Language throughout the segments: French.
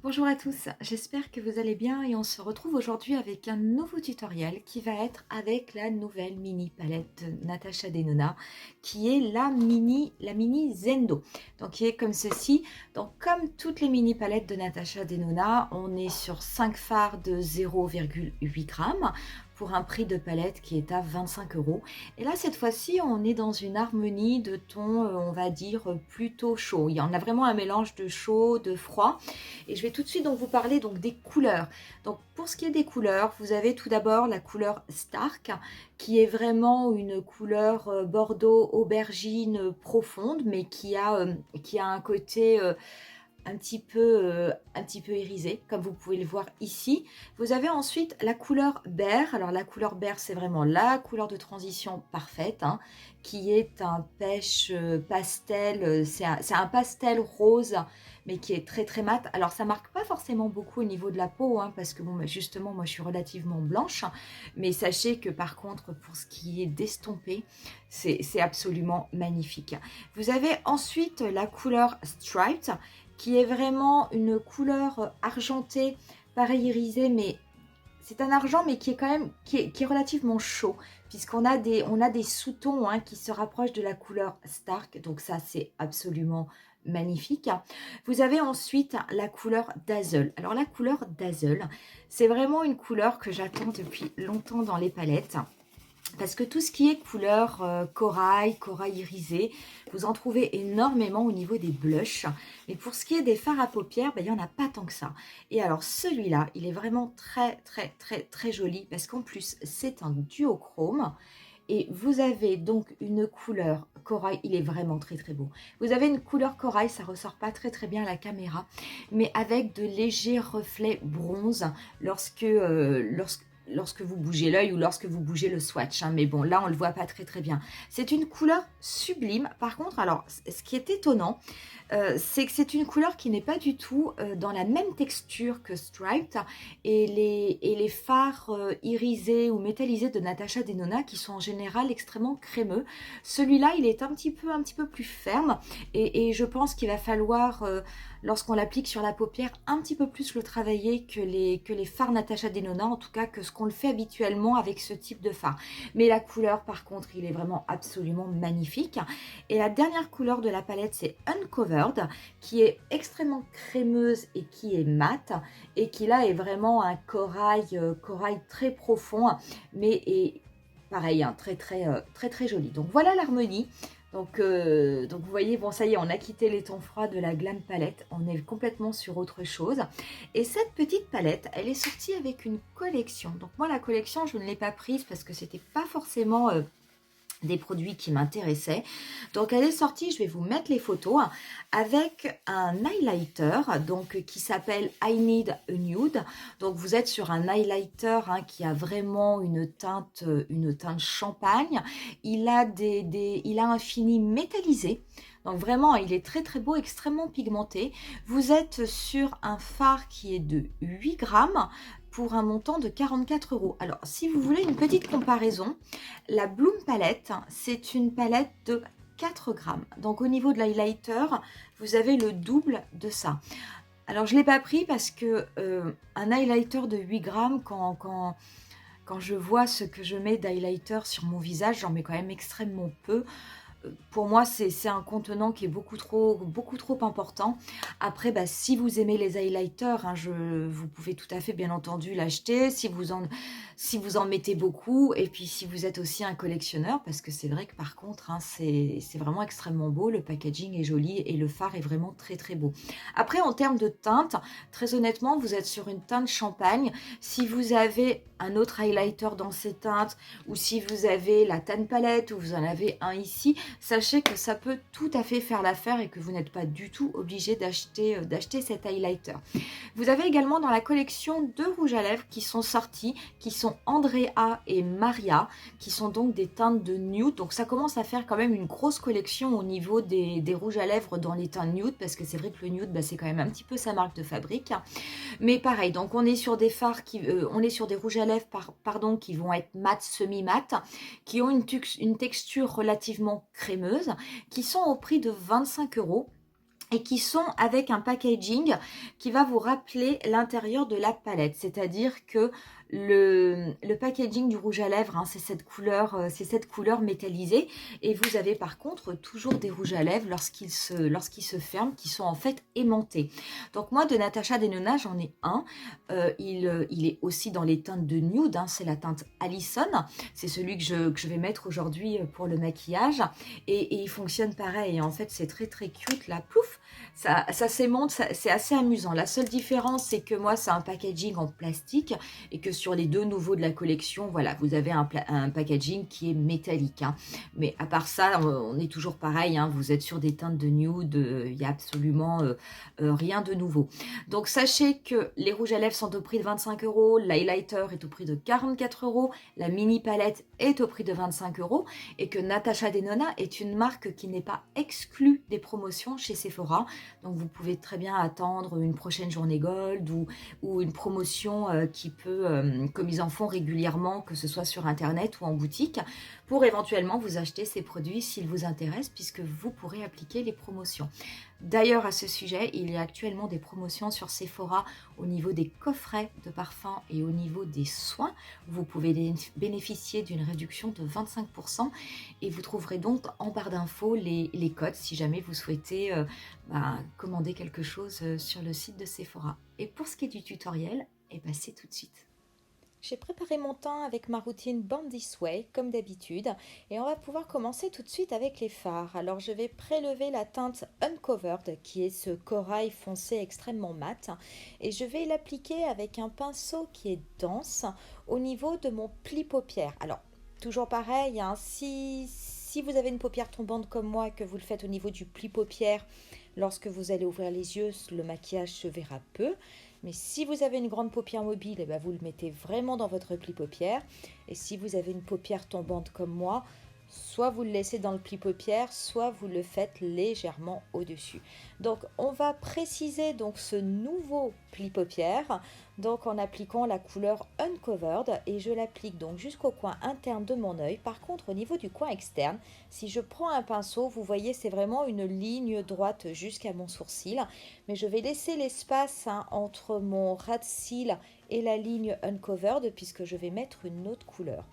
Bonjour à tous, j'espère que vous allez bien et on se retrouve aujourd'hui avec un nouveau tutoriel qui va être avec la nouvelle mini palette de Natasha Denona qui est la mini Zendo. Donc qui est comme ceci. Donc comme toutes les mini palettes de Natasha Denona, on est sur 5 fards de 0,8 grammes pour un prix de palette qui est à 25 euros. Et là cette fois-ci on est dans une harmonie de tons on va dire plutôt chaud. Il y en a vraiment un mélange de chaud, de froid. Et je vais tout de suite donc vous parler donc des couleurs. Donc pour ce qui est des couleurs, vous avez tout d'abord la couleur Stark, qui est vraiment une couleur bordeaux aubergine profonde, mais qui a un côté un petit peu irisé, comme vous pouvez le voir ici. Vous avez ensuite la couleur Bear. Alors la couleur Bear, c'est vraiment la couleur de transition parfaite, hein, qui est un pêche pastel. C'est un pastel rose, mais qui est très très mat. Alors ça marque pas forcément beaucoup au niveau de la peau, hein, parce que bon, bah, justement, moi je suis relativement blanche. Mais sachez que par contre, pour ce qui est d'estomper, c'est absolument magnifique. Vous avez ensuite la couleur Striped, qui est vraiment une couleur argentée, pareil irisée, mais c'est un argent, mais qui est quand même qui est relativement chaud, puisqu'on a des sous-tons hein, qui se rapprochent de la couleur Stark, donc ça c'est absolument magnifique. Vous avez ensuite la couleur Dazzle. Alors la couleur Dazzle, c'est vraiment une couleur que j'attends depuis longtemps dans les palettes. Parce que tout ce qui est couleur corail, corail irisé, vous en trouvez énormément au niveau des blushs. Mais pour ce qui est des fards à paupières, ben, il n'y en a pas tant que ça. Et alors celui-là, il est vraiment très très très très joli parce qu'en plus c'est un duochrome. Et vous avez donc une couleur corail, il est vraiment très très beau. Vous avez une couleur corail, ça ressort pas très très bien à la caméra, mais avec de légers reflets bronze lorsque vous bougez l'œil ou lorsque vous bougez le swatch. Hein. Mais bon, là, on ne le voit pas très très bien. C'est une couleur sublime. Par contre, alors, ce qui est étonnant, c'est que c'est une couleur qui n'est pas du tout dans la même texture que Striped et les fards irisés ou métallisés de Natasha Denona qui sont en général extrêmement crémeux. Celui-là, il est un petit peu plus ferme et je pense qu'il va falloir, lorsqu'on l'applique sur la paupière, un petit peu plus le travailler que les fards Natasha Denona, en tout cas que ce qu'on le fait habituellement avec ce type de fard. Mais la couleur, par contre, il est vraiment absolument magnifique. Et la dernière couleur de la palette, c'est Uncovered, qui est extrêmement crémeuse et qui est mate, et qui là est vraiment un corail, corail très profond, mais est pareil, hein, très joli. Donc voilà l'harmonie. Donc vous voyez, bon ça y est, on a quitté les tons froids de la Glam Palette, on est complètement sur autre chose. Et cette petite palette, elle est sortie avec une collection. Donc moi la collection, je ne l'ai pas prise parce que c'était pas forcément des produits qui m'intéressaient. Donc elle est sortie, je vais vous mettre les photos, avec un highlighter donc qui s'appelle I Need a Nude. Donc vous êtes sur un highlighter hein, qui a vraiment une teinte champagne. Il a il a un fini métallisé. Donc vraiment, il est très très beau, extrêmement pigmenté. Vous êtes sur un fard qui est de 8 grammes pour un montant de 44 euros. Alors, si vous voulez une petite comparaison, la Bloom Palette, c'est une palette de 4 grammes. Donc, au niveau de l'highlighter, vous avez le double de ça. Alors, je ne l'ai pas pris parce que un highlighter de 8 grammes, quand je vois ce que je mets d'highlighter sur mon visage, j'en mets quand même extrêmement peu. Pour moi, c'est un contenant qui est beaucoup trop important. Après, bah, si vous aimez les highlighters, hein, vous pouvez tout à fait, bien entendu, l'acheter si vous en mettez beaucoup. Et puis, si vous êtes aussi un collectionneur, parce que c'est vrai que par contre, hein, c'est vraiment extrêmement beau. Le packaging est joli et le fard est vraiment très, très beau. Après, en termes de teinte, très honnêtement, vous êtes sur une teinte champagne. Si vous avez un autre highlighter dans ces teintes ou si vous avez la Tan Palette ou vous en avez un ici, sachez que ça peut tout à fait faire l'affaire et que vous n'êtes pas du tout obligé d'acheter cet highlighter. Vous avez également dans la collection deux rouges à lèvres qui sont sortis, qui sont Andrea et Maria, qui sont donc des teintes de nude. Donc ça commence à faire quand même une grosse collection au niveau des rouges à lèvres dans les teintes nude, parce que c'est vrai que le nude, bah, c'est quand même un petit peu sa marque de fabrique. Mais pareil, donc on est sur des fards on est sur des rouges à lèvres pardon, qui vont être mat, semi-mat, qui ont une texture relativement crémeuse, qui sont au prix de 25 euros. et qui sont avec un packaging qui va vous rappeler l'intérieur de la palette. C'est-à-dire que le packaging du rouge à lèvres, hein, c'est cette couleur métallisée. Et vous avez par contre toujours des rouges à lèvres lorsqu'ils se ferment, qui sont en fait aimantés. Donc moi, de Natasha Denona, j'en ai un. Il est aussi dans les teintes de nude, hein, c'est la teinte Allison. C'est celui que je vais mettre aujourd'hui pour le maquillage. Et il fonctionne pareil. En fait, c'est très très cute là. Plouf, ça s'aimante, c'est assez amusant. La seule différence, c'est que moi, c'est un packaging en plastique et que sur les deux nouveaux de la collection, voilà, vous avez un packaging qui est métallique. Hein. Mais à part ça, on est toujours pareil. Hein, vous êtes sur des teintes de nude, il n'y a absolument rien de nouveau. Donc, sachez que les rouges à lèvres sont au prix de 25 €, l'highlighter est au prix de 44 €, la mini palette est au prix de 25 € et que Natasha Denona est une marque qui n'est pas exclue des promotions chez Sephora. Donc vous pouvez très bien attendre une prochaine journée Gold ou une promotion comme ils en font régulièrement, que ce soit sur internet ou en boutique, pour éventuellement vous acheter ces produits s'ils vous intéressent, puisque vous pourrez appliquer les promotions. D'ailleurs, à ce sujet, il y a actuellement des promotions sur Sephora au niveau des coffrets de parfums et au niveau des soins. Vous pouvez bénéficier d'une réduction de 25% et vous trouverez donc en barre d'infos les codes si jamais vous souhaitez commander quelque chose sur le site de Sephora. Et pour ce qui est du tutoriel, c'est tout de suite. J'ai préparé mon teint avec ma routine Born This Way, comme d'habitude, et on va pouvoir commencer tout de suite avec les fards. Alors je vais prélever la teinte Uncovered, qui est ce corail foncé extrêmement mat, et je vais l'appliquer avec un pinceau qui est dense au niveau de mon pli paupière. Alors, toujours pareil, hein, si vous avez une paupière tombante comme moi et que vous le faites au niveau du pli paupière, lorsque vous allez ouvrir les yeux, le maquillage se verra peu. Mais si vous avez une grande paupière mobile, vous le mettez vraiment dans votre pli paupière. Et si vous avez une paupière tombante comme moi, soit vous le laissez dans le pli paupière, soit vous le faites légèrement au-dessus. Donc on va préciser donc ce nouveau pli paupière donc en appliquant la couleur Uncovered, et je l'applique donc jusqu'au coin interne de mon œil. Par contre, au niveau du coin externe, si je prends un pinceau, vous voyez, c'est vraiment une ligne droite jusqu'à mon sourcil, mais je vais laisser l'espace entre mon ras de cils et la ligne Uncovered, puisque je vais mettre une autre couleur.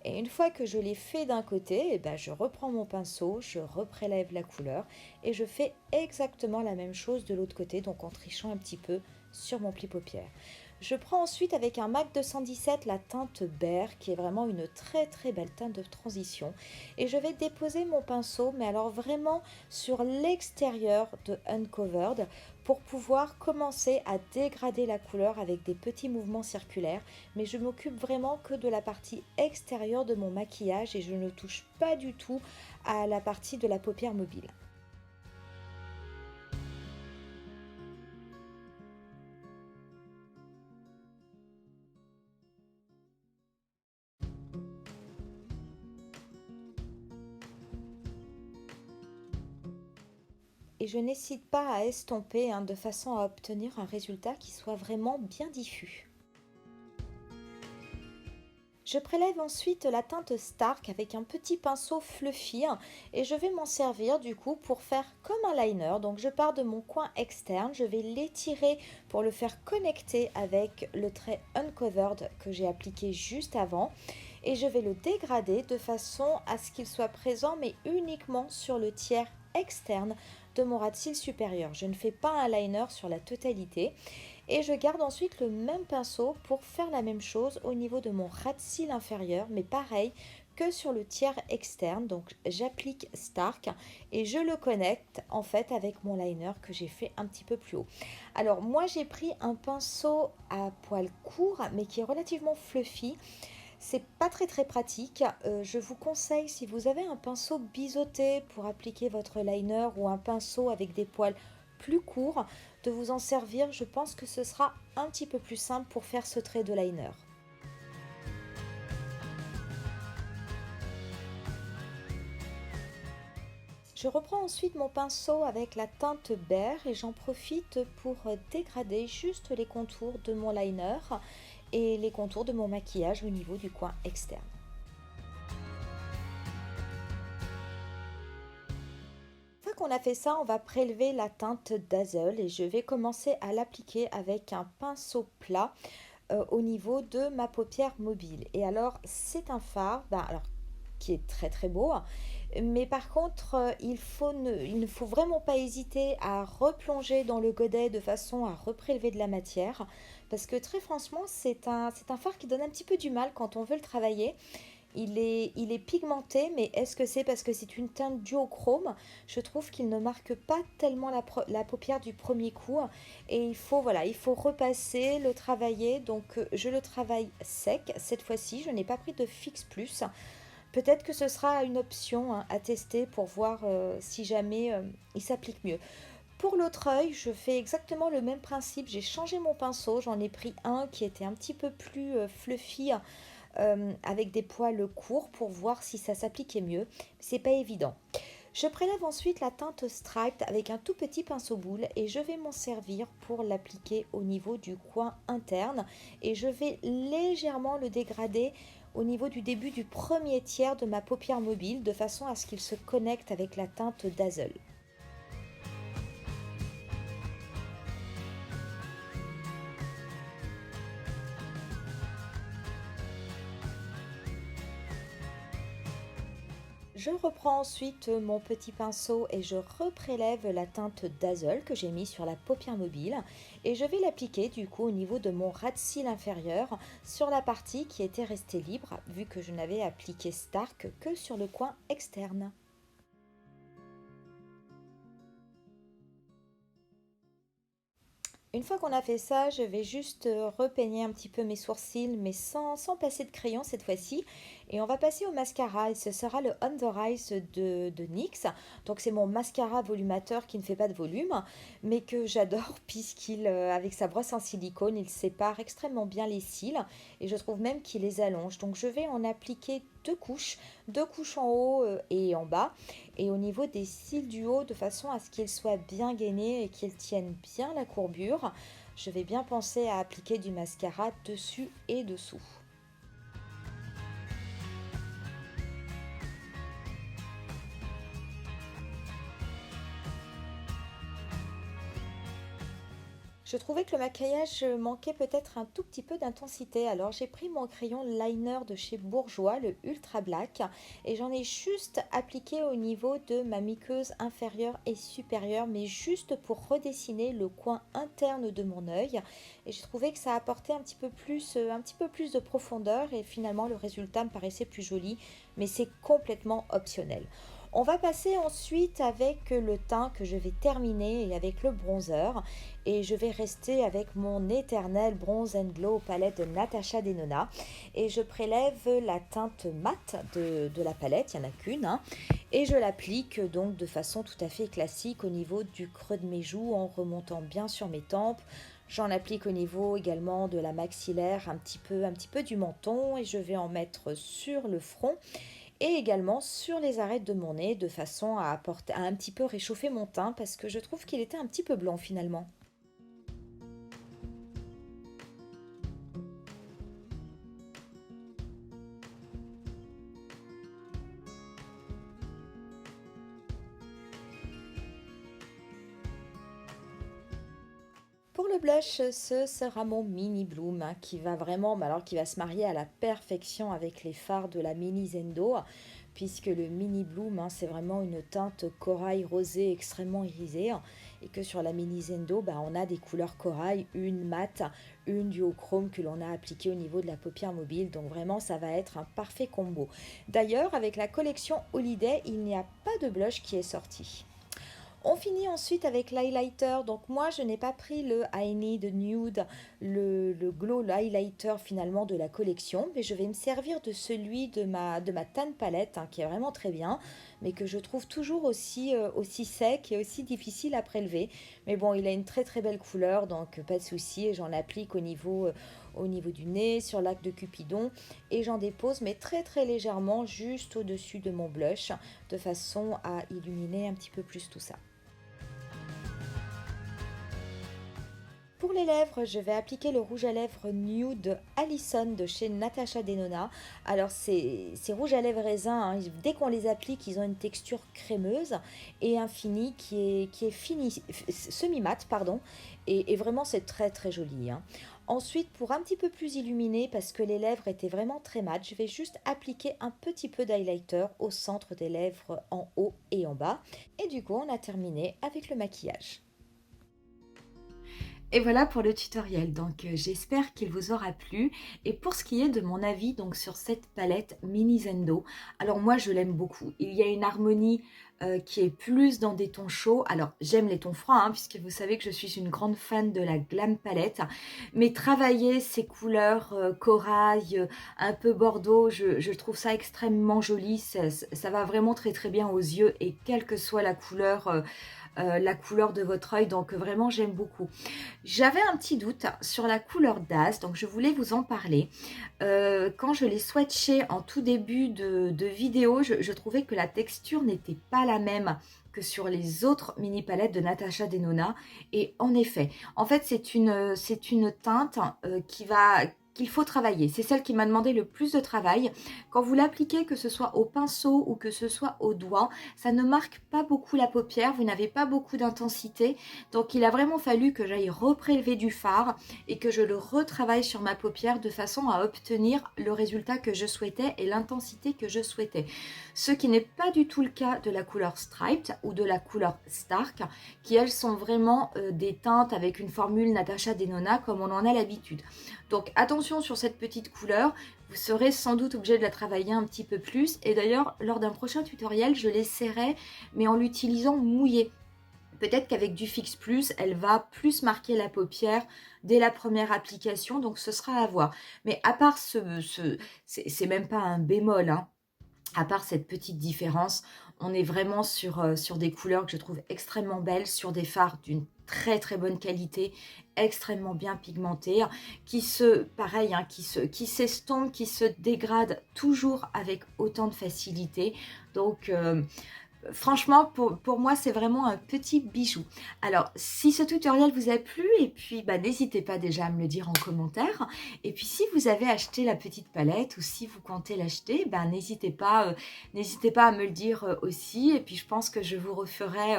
Et une fois que je l'ai fait d'un côté, je reprends mon pinceau, je reprélève la couleur et je fais exactement la même chose de l'autre côté, donc en trichant un petit peu sur mon pli paupière. Je prends ensuite avec un MAC 217 la teinte Bear, qui est vraiment une très très belle teinte de transition, et je vais déposer mon pinceau, mais alors vraiment sur l'extérieur de Uncovered, pour pouvoir commencer à dégrader la couleur avec des petits mouvements circulaires, mais je m'occupe vraiment que de la partie extérieure de mon maquillage et je ne touche pas du tout à la partie de la paupière mobile. Et je n'hésite pas à estomper de façon à obtenir un résultat qui soit vraiment bien diffus. Je prélève ensuite la teinte Stark avec un petit pinceau fluffy et je vais m'en servir du coup pour faire comme un liner. Donc je pars de mon coin externe, je vais l'étirer pour le faire connecter avec le trait Uncovered que j'ai appliqué juste avant. Et je vais le dégrader de façon à ce qu'il soit présent, mais uniquement sur le tiers externe de mon ras de cils supérieur. Je ne fais pas un liner sur la totalité. Et je garde ensuite le même pinceau pour faire la même chose au niveau de mon ras de cils inférieur, mais pareil que sur le tiers externe. Donc j'applique Stark et je le connecte en fait avec mon liner que j'ai fait un petit peu plus haut. Alors moi j'ai pris un pinceau à poils courts mais qui est relativement fluffy. C'est pas très pratique. Je vous conseille, si vous avez un pinceau biseauté pour appliquer votre liner ou un pinceau avec des poils plus courts, de vous en servir. Je pense que ce sera un petit peu plus simple pour faire ce trait de liner. Je reprends ensuite mon pinceau avec la teinte Bear et j'en profite pour dégrader juste les contours de mon liner et les contours de mon maquillage au niveau du coin externe. Une fois qu'on a fait ça, on va prélever la teinte Dazzle et je vais commencer à l'appliquer avec un pinceau plat au niveau de ma paupière mobile. Et alors, c'est un fard, qui est très très beau, hein. Mais par contre, il ne faut vraiment pas hésiter à replonger dans le godet de façon à reprélever de la matière. Parce que très franchement, c'est un fard qui donne un petit peu du mal quand on veut le travailler. Il est pigmenté, mais est-ce que c'est parce que c'est une teinte duochrome? Je trouve qu'il ne marque pas tellement la paupière du premier coup. Et voilà, il faut repasser, le travailler. Donc, je le travaille sec cette fois-ci. Je n'ai pas pris de Fix Plus. Peut-être que ce sera une option, hein, à tester pour voir si jamais il s'applique mieux. Pour l'autre œil, je fais exactement le même principe. J'ai changé mon pinceau. J'en ai pris un qui était un petit peu plus fluffy, avec des poils courts pour voir si ça s'appliquait mieux. C'est pas évident. Je prélève ensuite la teinte Striped avec un tout petit pinceau boule et je vais m'en servir pour l'appliquer au niveau du coin interne et je vais légèrement le dégrader au niveau du début du premier tiers de ma paupière mobile de façon à ce qu'il se connecte avec la teinte Dazzle. Je reprends ensuite mon petit pinceau et je reprélève la teinte Dazzle que j'ai mis sur la paupière mobile et je vais l'appliquer du coup au niveau de mon ras de cils inférieur sur la partie qui était restée libre vu que je n'avais appliqué Stark que sur le coin externe. Une fois qu'on a fait ça, je vais juste repeigner un petit peu mes sourcils, mais sans passer de crayon cette fois-ci. Et on va passer au mascara, et ce sera le Under Eyes de NYX. Donc c'est mon mascara volumateur qui ne fait pas de volume, mais que j'adore puisqu'il, avec sa brosse en silicone, il sépare extrêmement bien les cils, et je trouve même qu'il les allonge. Donc je vais en appliquer deux couches en haut et en bas et au niveau des cils du haut de façon à ce qu'ils soient bien gainés et qu'ils tiennent bien la courbure. Je vais bien penser à appliquer du mascara dessus et dessous. Je trouvais que le maquillage manquait peut-être un tout petit peu d'intensité, alors j'ai pris mon crayon liner de chez Bourjois, le Ultra Black, et j'en ai juste appliqué au niveau de ma muqueuse inférieure et supérieure, mais juste pour redessiner le coin interne de mon œil. Et j'ai trouvé que ça apportait un petit peu plus de profondeur, et finalement le résultat me paraissait plus joli, mais c'est complètement optionnel. On va passer ensuite avec le teint que je vais terminer et avec le bronzer. Et je vais rester avec mon éternel Bronze and Glow palette de Natasha Denona. Et je prélève la teinte mate de la palette, il n'y en a qu'une, hein, et je l'applique donc de façon tout à fait classique au niveau du creux de mes joues en remontant bien sur mes tempes. J'en applique au niveau également de la maxillaire, un petit peu du menton et je vais en mettre sur le front et également sur les arêtes de mon nez de façon à un petit peu réchauffer mon teint parce que je trouve qu'il était un petit peu blanc finalement. Pour le blush, ce sera mon Mini Bloom, hein, qui va vraiment, qui va se marier à la perfection avec les fards de la Mini Zendo, puisque le Mini Bloom, hein, c'est vraiment une teinte corail rosé extrêmement irisée, hein, et que sur la Mini Zendo, on a des couleurs corail, une mate, une duochrome que l'on a appliquée au niveau de la paupière mobile, donc vraiment ça va être un parfait combo. D'ailleurs, avec la collection Holiday, il n'y a pas de blush qui est sorti. On finit ensuite avec l'highlighter. Donc moi, je n'ai pas pris le I Need Nude, le glow highlighter finalement de la collection, mais je vais me servir de celui de ma Tan palette, hein, qui est vraiment très bien, mais que je trouve toujours aussi sec et aussi difficile à prélever. Mais bon, il a une très très belle couleur, donc pas de souci. Et j'en applique au niveau du nez, sur l'arc de Cupidon, et j'en dépose, mais très très légèrement, juste au-dessus de mon blush, de façon à illuminer un petit peu plus tout ça. Pour pour les lèvres, je vais appliquer le rouge à lèvres Nude Allison de chez Natasha Denona. Alors, ces rouges à lèvres raisin, hein, dès qu'on les applique, ils ont une texture crémeuse et un fini qui est fini, semi-mat, pardon. Et vraiment, c'est très très joli, hein. Ensuite, pour un petit peu plus illuminer, parce que les lèvres étaient vraiment très mat, je vais juste appliquer un petit peu d'highlighter au centre des lèvres en haut et en bas. Et du coup, on a terminé avec le maquillage. Et voilà pour le tutoriel, donc j'espère qu'il vous aura plu. Et pour ce qui est de mon avis donc sur cette palette Mini Zendo, alors moi je l'aime beaucoup. Il y a une harmonie qui est plus dans des tons chauds. Alors j'aime les tons froids, hein, puisque vous savez que je suis une grande fan de la Glam Palette. Mais travailler ces couleurs corail, un peu bordeaux, je trouve ça extrêmement joli. Ça va vraiment très très bien aux yeux et quelle que soit la couleur de votre œil, donc vraiment j'aime beaucoup. J'avais un petit doute sur la couleur d'As, donc je voulais vous en parler. Quand je l'ai swatché en tout début de vidéo, je trouvais que la texture n'était pas la même que sur les autres mini palettes de Natasha Denona. Et en effet, en fait c'est une teinte qu'il faut travailler. C'est celle qui m'a demandé le plus de travail. Quand vous l'appliquez, que ce soit au pinceau ou que ce soit au doigt, ça ne marque pas beaucoup la paupière, vous n'avez pas beaucoup d'intensité. Donc il a vraiment fallu que j'aille reprélever du fard et que je le retravaille sur ma paupière de façon à obtenir le résultat que je souhaitais et l'intensité que je souhaitais. Ce qui n'est pas du tout le cas de la couleur Striped ou de la couleur Stark, qui elles sont vraiment des teintes avec une formule Natasha Denona comme on en a l'habitude. Donc attention sur cette petite couleur, vous serez sans doute obligé de la travailler un petit peu plus. Et d'ailleurs, lors d'un prochain tutoriel, je l'essaierai, mais en l'utilisant mouillé. Peut-être qu'avec du Fix Plus, elle va plus marquer la paupière dès la première application, donc ce sera à voir. Mais à part c'est même pas un bémol, hein. À part cette petite différence, on est vraiment sur des couleurs que je trouve extrêmement belles, sur des fards d'une très très bonne qualité, extrêmement bien pigmentés, pareil, hein, qui s'estompent, qui se dégradent toujours avec autant de facilité. Donc, franchement, pour moi, c'est vraiment un petit bijou. Alors, si ce tutoriel vous a plu, et puis n'hésitez pas déjà à me le dire en commentaire. Et puis, si vous avez acheté la petite palette ou si vous comptez l'acheter, n'hésitez pas à me le dire aussi. Et puis, je pense que je vous referai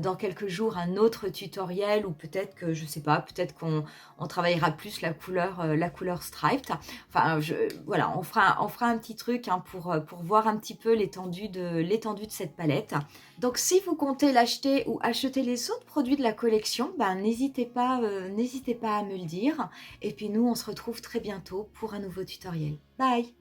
dans quelques jours un autre tutoriel ou peut-être que, je sais pas, peut-être qu'on travaillera plus la couleur striped. Enfin, voilà, on fera un petit truc, hein, pour voir un petit peu l'étendue de cette palette. Donc si vous comptez l'acheter ou acheter les autres produits de la collection, n'hésitez pas à me le dire. Et puis nous, on se retrouve très bientôt pour un nouveau tutoriel. Bye!